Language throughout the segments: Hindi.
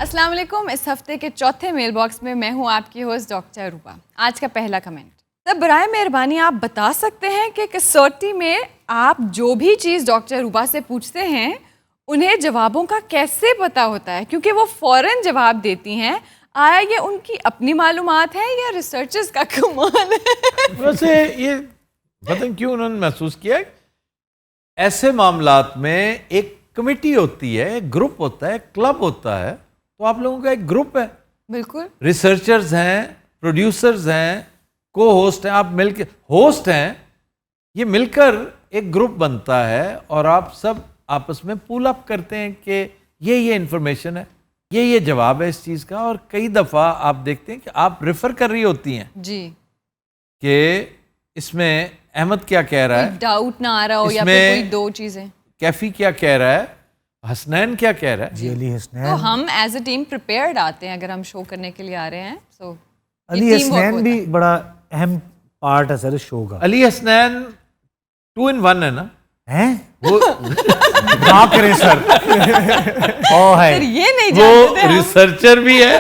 अस्सलाम वालेकुम। इस हफ्ते के चौथे मेल बॉक्स में मैं हूं आपकी होस्ट डॉक्टर रूबा। आज का पहला कमेंट, तब बराए मेहरबानी आप बता सकते हैं कि कसौटी में आप जो भी चीज़ डॉक्टर रूबा से पूछते हैं उन्हें जवाबों का कैसे पता होता है, क्योंकि वो फ़ौरन जवाब देती हैं। आया ये उनकी अपनी मालूमात है या रिसर्चर्स का कमाल है? वैसे ये पता नहीं क्यों उन्होंने महसूस किया, ऐसे मामलात में एक कमेटी होती है, एक ग्रुप होता है, क्लब होता है, तो आप लोगों का एक ग्रुप है। बिल्कुल, रिसर्चर्स हैं, प्रोड्यूसर्स हैं, को होस्ट हैं, आप मिलकर होस्ट हैं, ये मिलकर एक ग्रुप बनता है और आप सब आपस में पुल अप करते हैं कि ये इंफॉर्मेशन है, ये जवाब है इस चीज़ का। और कई दफ़ा आप देखते हैं कि आप रेफर कर रही होती हैं जी, कि इसमें अहमद क्या कह रहा है, डाउट ना आ रहा हो या फिर कोई दो चीज़ें, कैफी क्या कह रहा है, हसनैन क्या कह रहा है। जी, अली हसनैन, तो हम एज अ टीम प्रिपेयर्ड आते हैं अगर हम शो करने के लिए आ रहे हैं। सो अली हसनैन भी बड़ा अहम पार्ट है सर इस शो का। अली हसनैन 2 in 1 है ना, हैं वो ना करें सर ओ है सर ये नहीं वो जानते थे हम। रिसर्चर भी है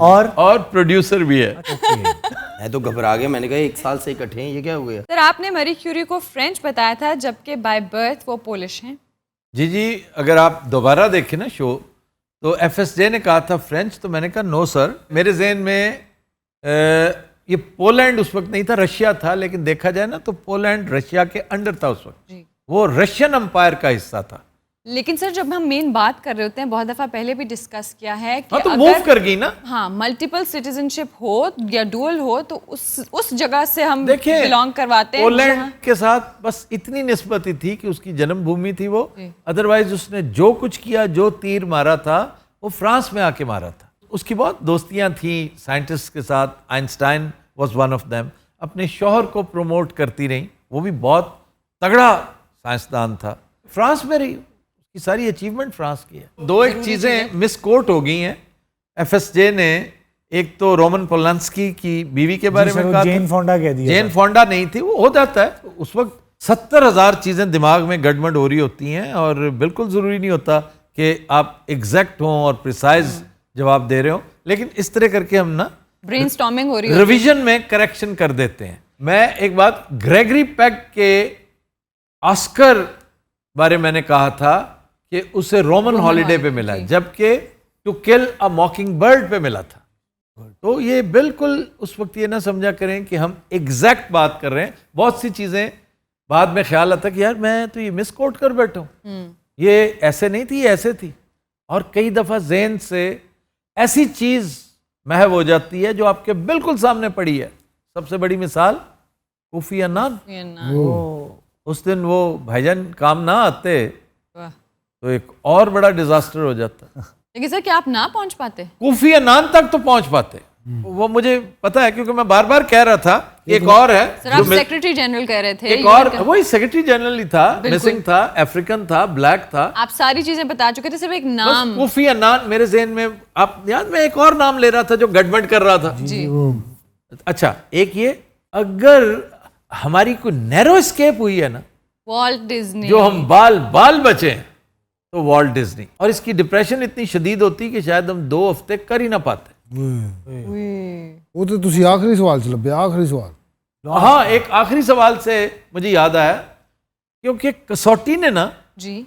और प्रोड्यूसर भी है। मैं तो घबरा गया, मैंने कहा 1 साल से इकट्ठे हैं, ये क्या हो गया? सर आपने मरी क्यूरी को फ्रेंच बताया था जबकि बाय बर्थ वो पोलिश हैं। जी, अगर आप दोबारा देखें ना शो, तो FSJ ने कहा था फ्रेंच, तो मैंने कहा नो सर। मेरे जहन में ये पोलैंड उस वक्त नहीं था, रशिया था, लेकिन देखा जाए ना तो पोलैंड रशिया के अंडर था उस वक्त, जी। वो रशियन अंपायर का हिस्सा था। लेकिन सर जब हम मेन बात कर रहे होते हैं, बहुत दफ़ा पहले भी डिस्कस किया है कि हाँ, तो मूव कर गई ना। हाँ, मल्टीपल सिटीजनशिप हो या डुअल हो तो उस जगह से हम देखिए, बिलोंग करवाते हैं। पोलैंड के साथ बस इतनी निस्बत ही थी कि उसकी जन्मभूमि थी वो, अदरवाइज उसने जो कुछ किया, जो तीर मारा था, वो फ्रांस में आके मारा था। उसकी बहुत दोस्तियां थी साइंटिस्ट के साथ, Einstein was one of them. अपने शौहर को प्रमोट करती रही, वो भी बहुत तगड़ा साइंसदान था। फ्रांस में रही, उसकी सारी अचीवमेंट फ्रांस की है। दो एक चीज़ें मिस कोट हो गई हैं FSJ ने। एक तो रोमन पोलांस्की की बीवी के बारे में कहा, जेन फोंडा कह दिया। जेन फोंडा नहीं थी, वो हो जाता है उस वक्त 70,000 चीज़ें दिमाग में गड़बड़ हो रही होती हैं और बिल्कुल ज़रूरी नहीं होता कि आप एग्जैक्ट हों और प्रिसाइज जवाब दे रहे हो, लेकिन इस तरह करके हम ना ब्रेनस्टॉर्मिंग हो रही है, रिवीजन में करेक्शन कर देते हैं। मैं एक बात, ग्रेगरी पेक के ऑस्कर बारे मैंने कहा था कि उसे रोमन हॉलिडे पे मिला, जबकि टू किल अ मॉकिंग बर्ड पे मिला था। तो ये बिल्कुल उस वक्त ये ना समझा करें कि हम एग्जैक्ट बात कर रहे हैं। बहुत सी चीज़ें बाद में ख्याल आता कि यार मैं तो ये मिस कोट कर बैठा हूँ, ये ऐसे नहीं थी, ऐसे थी। और कई दफ़ा ज़हन से ऐसी चीज़ महव हो जाती है जो आपके बिल्कुल सामने पड़ी है। सबसे बड़ी मिसाल कोफी अन्नान। उस दिन वो भाईजान काम ना आते तो एक और बड़ा डिजास्टर हो जाता। लेकिन सर क्या आप ना पहुंच पाते? कोफी अन्नान तक तो पहुंच पाते, वो मुझे पता है क्योंकि मैं बार बार कह रहा था। एक और है सर, आप सेक्रेटरी जनरल कह रहे थे, एक और वही सेक्रेटरी जनरल ही था, मिसिंग था, अफ्रीकन था, ब्लैक था। आप सारी चीजें बता चुके थे, सिर्फ एक नाम कोफी अन्नान मेरे जहन में। आप याद, मैं एक और नाम ले रहा था जो गड़बड़ कर रहा था जी। अच्छा, एक ये, अगर हमारी कोई नैरो स्केप हुई है ना, वॉल्ट डिज्नी, जो हम बाल बचे हैं, तो वॉल्ट डिज्नी। और इसकी डिप्रेशन इतनी शदीद होती कि शायद हम 2 हफ्ते कर ही ना पाते। वो तो तुसी आखिरी सवाल च लब्भे, आखिरी सवाल। हाँ, एक आखिरी सवाल से मुझे याद आया, क्योंकि कसौटी ने ना जी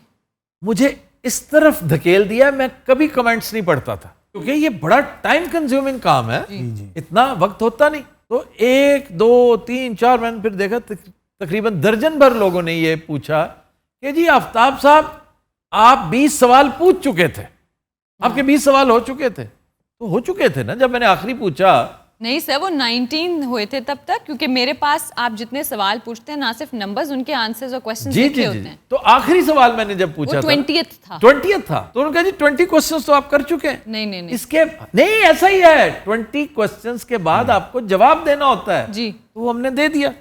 मुझे इस तरफ धकेल दिया। मैं कभी कमेंट्स नहीं पढ़ता था क्योंकि ये बड़ा टाइम कंज्यूमिंग काम है, इतना वक्त होता नहीं। तो 1 2 3 4 मैंने फिर देखा, तकरीबन दर्जन भर लोगों ने ये पूछा कि जी आफ्ताब साहब आप 20 सवाल पूछ चुके थे, आपके 20 सवाल हो चुके थे। तो हो चुके थे ना जब मैंने आखिरी पूछा? नहीं सर, वो 19 हुए थे तब तक, क्योंकि मेरे पास आप जितने सवाल पूछते हैं ना सिर्फ नंबर्स, उनके आंसर्स और क्वेश्चंस लिखे होते हैं। तो आखिरी सवाल मैंने जब पूछा, 20th था। 20th था, तो उन्होंने कहा जी 20 क्वेश्चंस तो आप कर चुके हैं। नहीं, इसके नहीं, ऐसा ही है, 20 क्वेश्चंस के बाद आपको जवाब देना होता है जी। तो वो हमने दे दिया।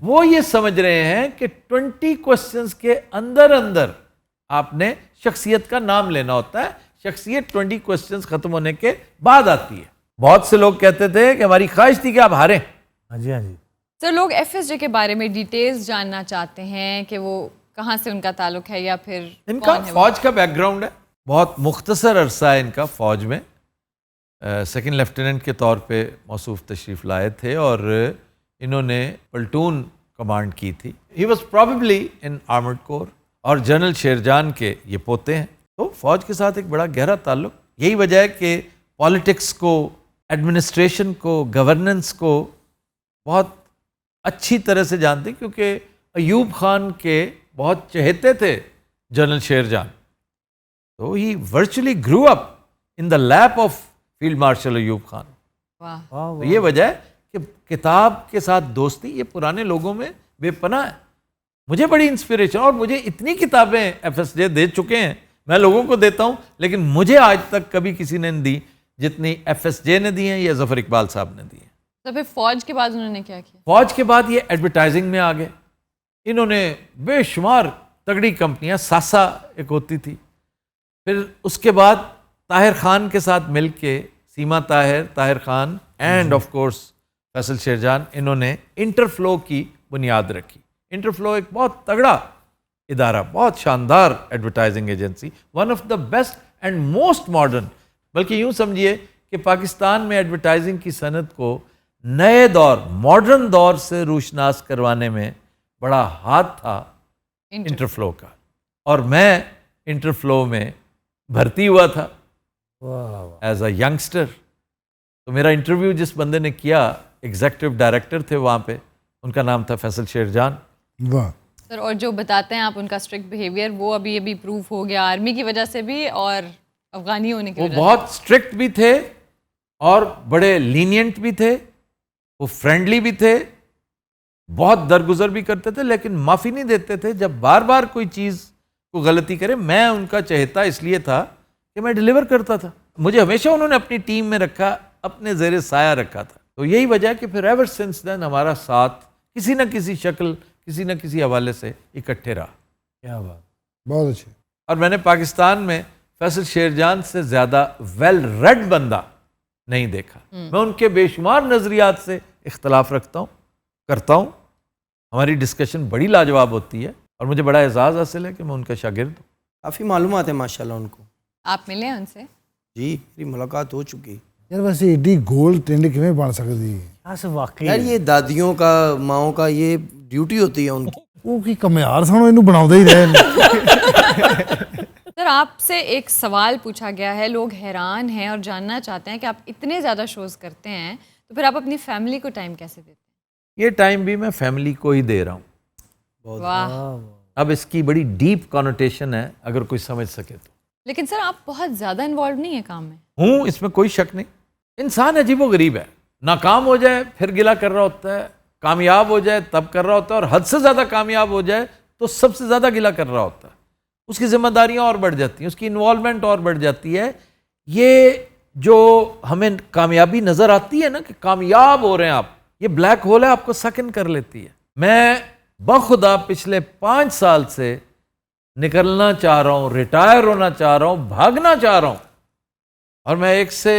वो ये समझ रहे हैं कि 20 क्वेश्चंस के अंदर अंदर आपने शख्सियत का नाम लेना होता है। शख्सियत 20 क्वेश्चंस खत्म होने के बाद आती है। बहुत से लोग कहते थे कि हमारी ख्वाहिश थी कि आप हारें। हाँ जी, हाँ जी सर, लोग FSJ के बारे में डिटेल्स जानना चाहते हैं कि वो कहाँ से उनका ताल्लुक है या फिर इनका फौज का बैकग्राउंड है, बहुत मुख्तसर अरसा है इनका फौज में। सेकंड लेफ्टिनेंट के तौर पे मौसूफ तशरीफ़ लाए थे और इन्होंने प्लटून कमांड की थी। He was probably in armoured corps और जनरल शेरजान के ये पोते हैं। तो फ़ौज के साथ एक बड़ा गहरा ताल्लुक़। यही वजह है कि पॉलिटिक्स को, एडमिनिस्ट्रेशन को, गवर्नेंस को बहुत अच्छी तरह से जानते, क्योंकि अयूब खान के बहुत चहेते थे जनरल शेरजान। तो he virtually grew up in the lap of field marshal Ayub Khan. वाह। तो ये वजह है कि किताब के साथ दोस्ती ये पुराने लोगों में बेपनाह है। मुझे बड़ी इंस्पिरेशन, और मुझे इतनी किताबें FSJ दे चुके हैं, मैं लोगों को देता हूँ, लेकिन मुझे आज तक कभी किसी ने नहीं दी जितनी FSJ ने दी हैं या ज़फ़र इकबाल साहब ने दी हैं। तो फिर फौज के बाद उन्होंने क्या किया? फौज के बाद ये एडवर्टाइजिंग में आ गए। इन्होंने बेशुमार तगड़ी कंपनियां, सासा एक होती थी, फिर उसके बाद ताहिर खान के साथ मिलके Seema Tahir Khan and of course Faisal Sherjan, इन्होंने इंटरफ्लो की बुनियाद रखी। इंटरफ्लो एक बहुत तगड़ा इदारा, बहुत शानदार advertising agency, one of the best and most modern. बल्कि यूँ समझिए कि पाकिस्तान में एडवर्टाइजिंग की सनत को नए दौर, मॉडर्न दौर से रूशनास करवाने में बड़ा हाथ था इंटरफ्लो का। और मैं इंटरफ्लो में भर्ती हुआ था एज अ यंगस्टर। तो मेरा इंटरव्यू जिस बंदे ने किया, एग्जीक्यूटिव डायरेक्टर थे वहाँ पे, उनका नाम था फैसल शेरजान। वाह। सर, और जो बताते हैं आप उनका स्ट्रिक्ट बिहेवियर, वो अभी प्रूफ हो गया आर्मी की वजह से भी और अफगानी होने की वो वजह से। बहुत स्ट्रिक्ट भी थे और बड़े लीनियंट भी थे, वो फ्रेंडली भी थे, बहुत दरगुजर भी करते थे, लेकिन माफ़ी नहीं देते थे जब बार बार कोई चीज़ को गलती करे। मैं उनका चहेता इसलिए था कि मैं डिलीवर करता था। मुझे हमेशा उन्होंने अपनी टीम में रखा, अपने ज़ेरे साया रखा था। तो यही वजह है कि फिर एवर सिंस देन हमारा साथ किसी न किसी शक्ल, किसी न किसी हवाले से इकट्ठे रहा। क्या बात। बहुत अच्छे। और मैंने पाकिस्तान में फैसल शेरजान से ज़्यादा वेल रेड बंदा नहीं देखा। मैं उनके बेशुमार नज़रियात से इख्तलाफ रखता हूँ, करता हूँ, हमारी डिस्कशन बड़ी लाजवाब होती है और मुझे बड़ा एजाज़ हासिल है कि मैं उनका शागिर्द हूँ। काफ़ी मालूमात है माशाल्लाह उनको। आप मिले हैं उनसे? जी, मेरी मुलाकात हो चुकी। यार वैसे एडी गोल्ड ट्रेंड किमें बन सकती है? यहाँ से वाकई यार ये दादियों का, माओं का ये ड्यूटी होती है उनकी। वो की कमियार सानों इन्हू बनाउंदे ही रहे ने। सर, आपसे एक सवाल पूछा गया है, लोग हैरान हैं और जानना चाहते हैं कि आप इतने ज़्यादा शोज़ करते हैं, तो फिर आप अपनी फैमिली को टाइम कैसे देते हैं? ये टाइम भी मैं फैमिली को ही दे रहा हूँ। वाह। अब इसकी बड़ी डीप कॉनोटेशन है, अगर कोई समझ सके तो। लेकिन सर, आप बहुत ज़्यादा इन्वॉल्व नहीं है काम में? हूँ, इसमें कोई शक नहीं। इंसान अजीबो गरीब है, नाकाम हो जाए फिर गिला कर रहा होता है, कामयाब हो जाए तब कर रहा होता है, और हद से ज़्यादा कामयाब हो जाए तो सबसे ज़्यादा गिला कर रहा होता है। उसकी जिम्मेदारियां और बढ़ जाती हैं, उसकी इन्वॉल्वमेंट और बढ़ जाती है। ये जो हमें कामयाबी नज़र आती है ना कि कामयाब हो रहे हैं आप, ये ब्लैक होल है, आपको सक इन कर लेती है। मैं बखुदा पिछले 5 साल से निकलना चाह रहा हूँ, रिटायर होना चाह रहा हूँ, भागना चाह रहा हूँ, और मैं एक से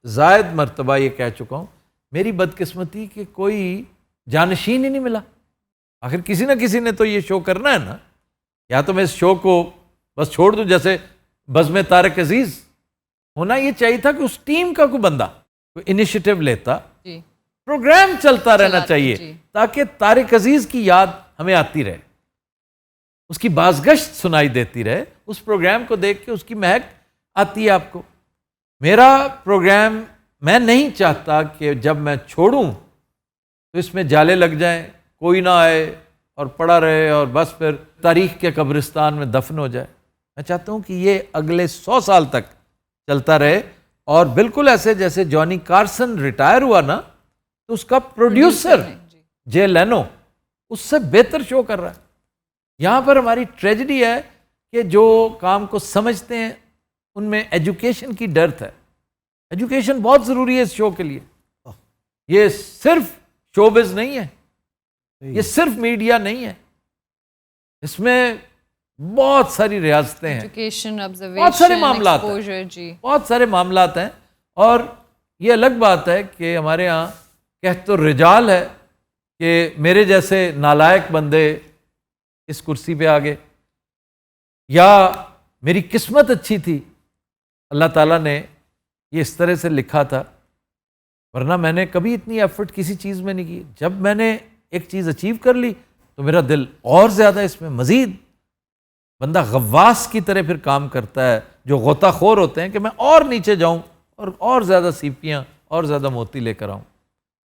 ज़ायद मरतबा ये कह चुका हूँ, मेरी बदकिस्मती कि कोई जानशीन ही नहीं मिला। आखिर किसी ना किसी ने तो ये शो करना है ना, या तो मैं इस शो को बस छोड़ दूं, जैसे बज़्म तारिक अजीज़ होना ये चाहिए था कि उस टीम का कोई बंदा कोई इनिशिएटिव लेता, जी। प्रोग्राम चलता रहना चाहिए जी। ताकि तारिक अजीज़ की याद हमें आती रहे, उसकी बाज़गश्त सुनाई देती रहे, उस प्रोग्राम को देख के उसकी महक आती है आपको। मेरा प्रोग्राम, मैं नहीं चाहता कि जब मैं छोड़ूं तो इसमें जाले लग जाएं, कोई ना आए और पड़ा रहे और बस फिर तारीख के कब्रिस्तान में दफन हो जाए। मैं चाहता हूँ कि ये अगले 100 साल तक चलता रहे, और बिल्कुल ऐसे जैसे जॉनी कार्सन रिटायर हुआ ना, तो उसका प्रोड्यूसर जे लेनो उससे बेहतर शो कर रहा है। यहाँ पर हमारी ट्रेजेडी है कि जो काम को समझते हैं उनमें एजुकेशन की डर्थ है। एजुकेशन बहुत ज़रूरी है इस शो के लिए। ये सिर्फ शोबिज़ नहीं है, ये सिर्फ मीडिया नहीं है, इसमें बहुत सारी रियासतें हैं, एजुकेशन, ऑब्जर्वेशन, बहुत सारे मामलात हैं। एक्सपोजर, जी। बहुत सारे मामलात हैं। और ये अलग बात है कि हमारे यहाँ कह तो रिजाल है कि मेरे जैसे नालायक बंदे इस कुर्सी पे आ गए, या मेरी किस्मत अच्छी थी, अल्लाह ताला ने ये इस तरह से लिखा था, वरना मैंने कभी इतनी एफर्ट किसी चीज़ में नहीं की। जब मैंने एक चीज़ अचीव कर ली तो मेरा दिल और ज़्यादा इसमें मज़ीद, बंदा गवास की तरह फिर काम करता है, जो गोताखोर होते हैं कि मैं और नीचे जाऊं और ज़्यादा सीपियाँ और ज़्यादा मोती लेकर आऊं।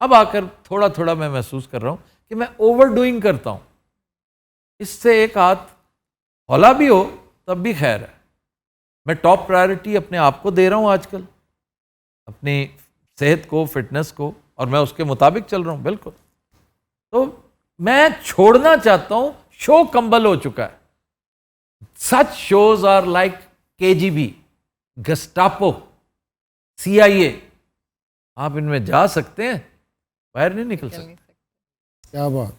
अब आकर थोड़ा थोड़ा मैं महसूस कर रहा हूं कि मैं ओवर डूइंग करता हूं। इससे एक हाथ हौला भी हो तब भी खैर है। मैं टॉप प्रायोरिटी अपने आप को दे रहा हूं आजकल, अपनी सेहत को, फिटनेस को, और मैं उसके मुताबिक चल रहा हूं बिल्कुल। तो मैं छोड़ना चाहता हूं, शो कंबल हो चुका है। Such shows are like KGB, Gestapo, CIA। आप इनमें जा सकते हैं, बाहर नहीं निकल सकते। क्या बात।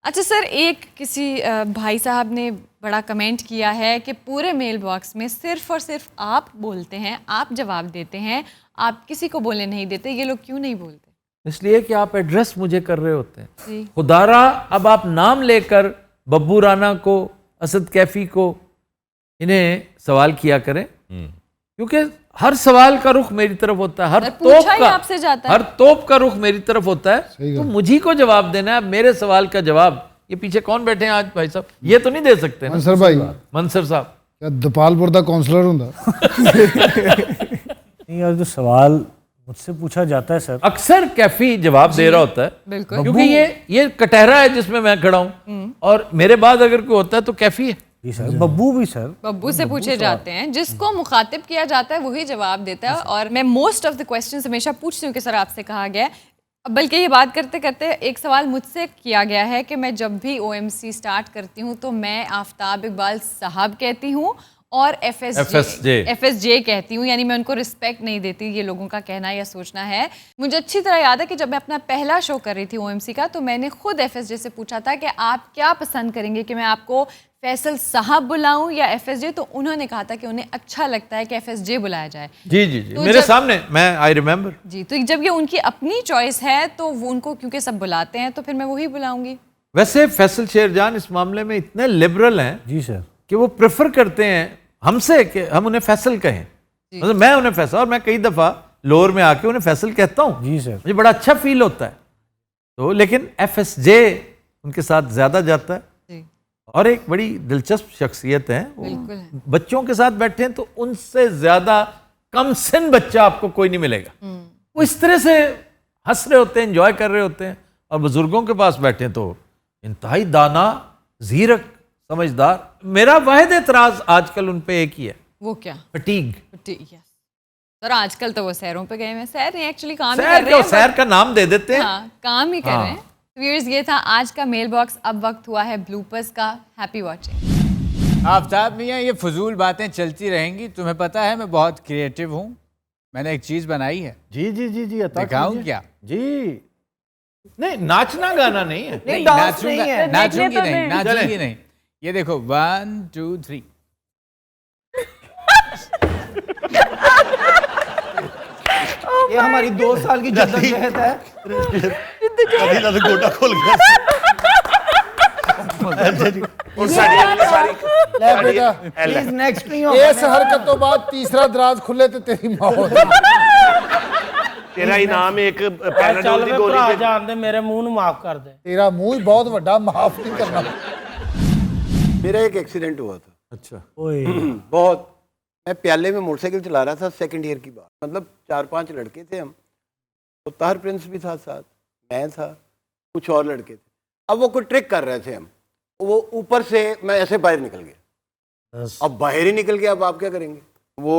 अच्छा सर, एक किसी भाई साहब ने बड़ा कमेंट किया है कि पूरे मेल बॉक्स में सिर्फ और सिर्फ आप बोलते हैं, आप जवाब देते हैं, आप किसी को बोलने नहीं देते। ये लोग क्यों नहीं बोलते? इसलिए कि आप एड्रेस मुझे कर रहे होते हैं। जी। खुदारा अब आप नाम लेकर बब्बू राना को, असद कैफी को, इन्हें सवाल किया करें, क्योंकि हर सवाल का रुख मेरी तरफ होता है, हर पूछा ही आपसे जाता है। हर तोप का रुख मेरी तरफ होता है। सही तो कहा। मुझी को जवाब देना है। अब मेरे सवाल का जवाब ये पीछे कौन बैठे हैं आज भाई साहब, ये तो नहीं दे सकते ना। मंसर भाई, मंसर साहब, क्या दपालपुर का काउंसलर होंगे? नहीं, और जो सवाल मुझसे पूछा जाता है सर, अक्सर कैफी जवाब दे रहा होता है, बिल्कुल। क्योंकि ये कटहरा है जिसमें मैं खड़ा हूं, और मेरे बाद अगर कोई होता है तो कैफी है। जी सर, बब्बू भी सर, बब्बू से पूछे जाते हैं, जिसको मुखातिब किया जाता है वही जवाब देता है। और मैं मोस्ट ऑफ द क्वेश्चंस हमेशा पूछती हूँ कि सर आपसे कहा गया है। बल्कि ये बात करते करते एक सवाल मुझसे किया गया है कि मैं जब भी OMC स्टार्ट करती हूँ तो मैं आफ्ताब इकबाल साहब कहती हूँ और FSJ कहती हूँ, यानी मैं उनको रिस्पेक्ट नहीं देती। ये लोगों का कहना या सोचना है। मुझे अच्छी तरह याद है कि जब मैं अपना पहला शो कर रही थी OMC का, तो मैंने खुद FSJ से पूछा था कि आप क्या पसंद करेंगे, कि मैं आपको फैसल साहब बुलाऊं या FSJ, तो उन्होंने कहा था कि उन्हें अच्छा लगता है कि FSJ बुलाया जाए। जी जी जी, तो मेरे सामने, मैं आई रिमेम्बर। जी, तो जब ये उनकी अपनी चॉइस है तो वो उनको क्योंकि सब बुलाते हैं तो फिर मैं वही बुलाऊंगी। वैसे फैसल शेरजान इस मामले में इतने लिबरल हैं जी सर, कि वो प्रेफर करते हैं हमसे कि हम उन्हें फैसल कहें। मतलब मैं उन्हें फैसल, और मैं कई दफ़ा लोअर में आके उन्हें फैसल कहता हूँ। जी सर, मुझे बड़ा अच्छा फील होता है। तो लेकिन FSJ उनके साथ ज़्यादा जाता है। जी, और एक बड़ी दिलचस्प शख्सियत है, वो बिल्कुल है। बच्चों के साथ बैठे हैं तो उनसे ज़्यादा कम सिन बच्चा आपको कोई नहीं मिलेगा। वो इस तरह से हंस रहे होते हैं, एंजॉय कर रहे होते हैं। और बुजुर्गों के पास बैठे तो इंतहाई दाना, जीरक, समझदार। मेरा वाहिद एतराज आजकल उन पे एक ही है, वो क्या? फटीग। यस सर, आजकल तो वो सैरों पे गए हैं। सैर नहीं, एक्चुअली काम ही सैर कर रहे हैं। सैर का नाम दे देते हैं। हाँ, काम ही कर रहे हैं। व्यूअर्स, ये था आज का मेल बॉक्स। अब वक्त हुआ है ब्लूपर्स का। Happy watching. आफ्ताब मियाँ, ये फजूल बातें चलती रहेंगी। तुम्हें पता है मैं बहुत क्रिएटिव हूँ। मैंने एक चीज़ बनाई है। जी जी जी जी, दिखाऊं क्या? जी, नहीं नाचना गाना नहीं है। नहीं, नाचूंगा, नाचूंगी नहीं। ये देखो, 1 2 3। ये हमारी 2 साल की जद्दोजहद है। गोटा खोल गया। ले बेटा, प्लीज नेक्स्ट नहीं हो। इस हरकत तो बाद तीसरा दराज खुले तो तेरी मौत। तेरा इनाम एक पैराडोल दी गोली दे। जान दे, मेरे मुंह ਨੂੰ माफ कर दे। तेरा मुंह ही बहुत बड़ा, माफ नहीं करना। मेरा एक एक्सीडेंट हुआ था। अच्छा, ओए बहुत, मैं प्याले में मोटरसाइकिल चला रहा था, सेकंड ईयर की बात। मतलब 4-5 लड़के थे हम। तो ताहिर प्रिंस भी था साथ, मैं था, कुछ और लड़के थे। अब वो कोई ट्रिक कर रहे थे हम। वो ऊपर से मैं ऐसे बाहर निकल गया। अब बाहर ही निकल गया, अब आप क्या करेंगे? वो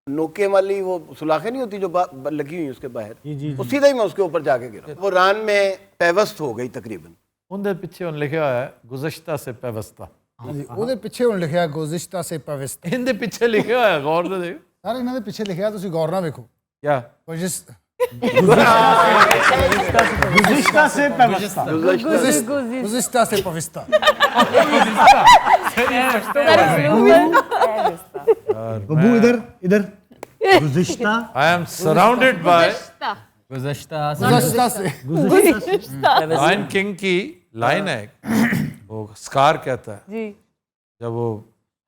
नोके वाली वो सुलाखें नहीं होती जो लगी हुई उसके बाहर, वो सीधा ही मैं उसके ऊपर जाके गिरा। वो रान में पेवस्त हो गई तकरीबन। उनके पीछे उन लिखा है गुज़श्ता से पेवस्ता। ਉਹਦੇ ਪਿੱਛੇ ਹੁਣ ਲਿਖਿਆ ਗੁਜ਼ਿਸ਼ਤਾ ਸੇ ਪਵਿਸਤ। इनके पीछे लिखा होया, गौर से देखो ਸਰ ਇਹਨਾਂ ਦੇ ਪਿੱਛੇ ਲਿਖਿਆ, ਤੁਸੀਂ ਗੌਰ ਨਾਲ ਵੇਖੋ। क्या। गुज़िश्ता से पेवस्ता। गुज़िश्ता से पविस्ता। बब्बू इधर इधर, गुज़िश्ता I am surrounded by गुज़िश्ता से लायन किंग की लाइन है, वो स्कार कहता है जी, जब वो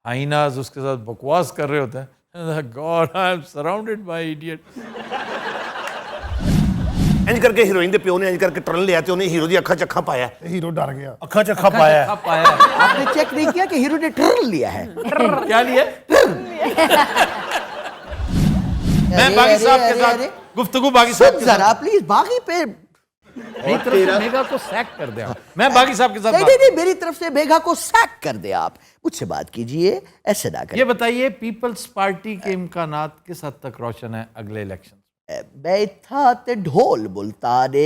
हाइनाज उसके साथ बकवास कर रहे होते हैं, God, I am surrounded by idiots. ਇੰਜ ਕਰਕੇ ਹੀਰੋਇਨ ਦੇ ਪਿਓ ਨੇ ਇੰਜ ਕਰਕੇ ਟਰਨ ਲਿਆ ਤੇ ਉਹਨੇ ਹੀਰੋ ਦੀ ਅੱਖਾਂ 'ਚ ਅੱਖਾਂ ਪਾਇਆ ਹੀਰੋ ਡਰ ਗਿਆ ਅੱਖਾਂ 'ਚ ਅੱਖਾਂ ਪਾਇਆ अब पाया आपने चेक नहीं किया कि हीरो ने टर्न लिया है? क्या लिए? मैं बागी साहब के साथ गुफ्तगू बागी साहब के साथ जरा प्लीज बागी पे मेरी तरफ से मेगा को सैक कर दे आप। मैं बागी साहब के साथ नहीं बात- नहीं नहीं, मेरी तरफ से मेघा को सैक कर दे आप। मुझसे बात कीजिए, ऐसे ना ये करें। बताइए पीपल्स पार्टी के इम्कानात किस हद तक रोशन है अगले इलेक्शन? बैठा ते ढोल बुलताने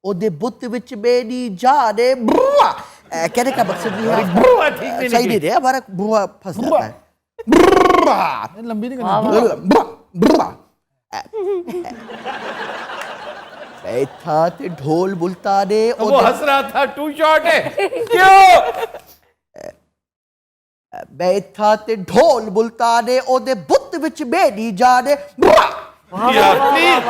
ओदे बुत विच मेरी जाने बुआ। कहने का मकसद ये है बुआ ठीक नहीं सही नहीं निकली। है, हमारा बुआ फंस जाता है। ਲੰਬੀ ਨਹੀਂ ਕਰਨੀ बैठा ते ढोल बुलताने तो वो ओदे हंस रहा था टू शॉट है क्यों? बैठा ते ढोल बुलताने ओदे बुत विच मेरी जाने बुआ। यार, please।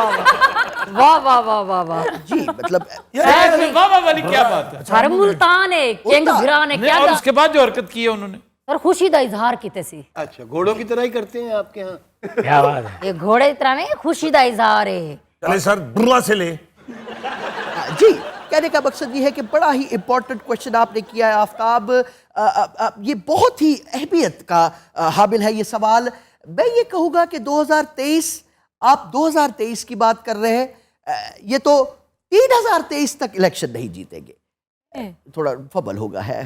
वाह वाह वाह वाह वाह जी मतलब ऐसे वाह वाह वाली क्या बात है? हर मुल्तान है किंग फिरा ने नहीं, क्या और दा- उसके बाद जो हरकत की है उन्होंने सर खुशी दा इजहार किते सी अच्छा घोड़ों की तरह ही करते हैं आपके यहाँ क्या बात है। ये घोड़े की तरह नहीं खुशी दा इजहार है चले सर बुआ से ले जी कहने का मकसद ये है कि बड़ा ही इंपॉर्टेंट क्वेश्चन आपने किया है आफ्ताब। ये बहुत ही अहमियत का हामिल है ये सवाल। मैं ये कहूँगा कि 2023 आप 2023 की बात कर रहे हैं, ये तो 3023 तक इलेक्शन नहीं जीतेंगे। थोड़ा फबल होगा है